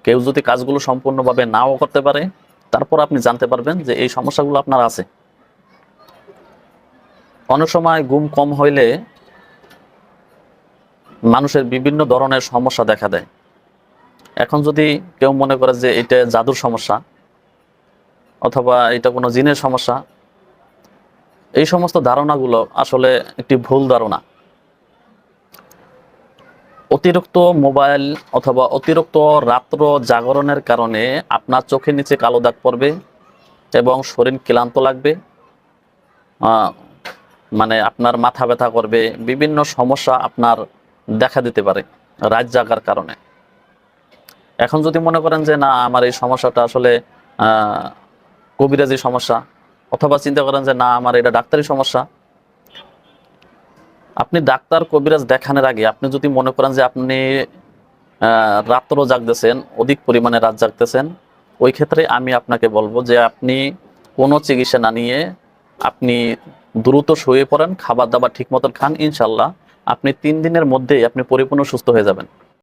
কেউ যদি কাজগুলো সম্পূর্ণভাবে নাও করতে পারে, তারপর আপনি জানতে পারবেন যে এই সমস্যাগুলো আপনার আছে। অনেক সময় ঘুম কম হইলে মানুষের বিভিন্ন ধরনের সমস্যা দেখা দেয়। এখন যদি কেউ মনে করে যে এটা জাদুর সমস্যা অথবা এটা কোনো জিনের সমস্যা, এই সমস্ত ধারণাগুলো আসলে একটি ভুল ধারণা। অতিরিক্ত মোবাইল অথবা অতিরিক্ত রাত্র জাগরণের কারণে আপনার চোখের নিচে কালো দাগ পড়বে এবং শরীর ক্লান্ত লাগবে, মানে আপনার মাথা ব্যথা করবে, বিভিন্ন সমস্যা আপনার দেখা দিতে পারে রাত জাগার কারণে। এখন যদি মনে করেন যে না, আমার এই সমস্যাটা আসলে কবিরাজি সমস্যা, অথবা চিন্তা করেন যে না, আমার এটা ডাক্তারি সমস্যা, আপনি ডাক্তার কবিরাজ দেখানোর আগে আপনি যদি মনে করেন যে আপনি রাত্র জাগতেছেন, অধিক পরিমাণে রাত জাগতেছেন, ওই ক্ষেত্রে আমি আপনাকে বলবো যে আপনি কোনো চিকিৎসা না নিয়ে আপনি দ্রুত শুয়ে পড়েন, খাবার দাবার ঠিক মতন খান, ইনশাল্লাহ আপনি 3 দিনের মধ্যেই আপনি পরিপূর্ণ সুস্থ হয়ে যাবেন।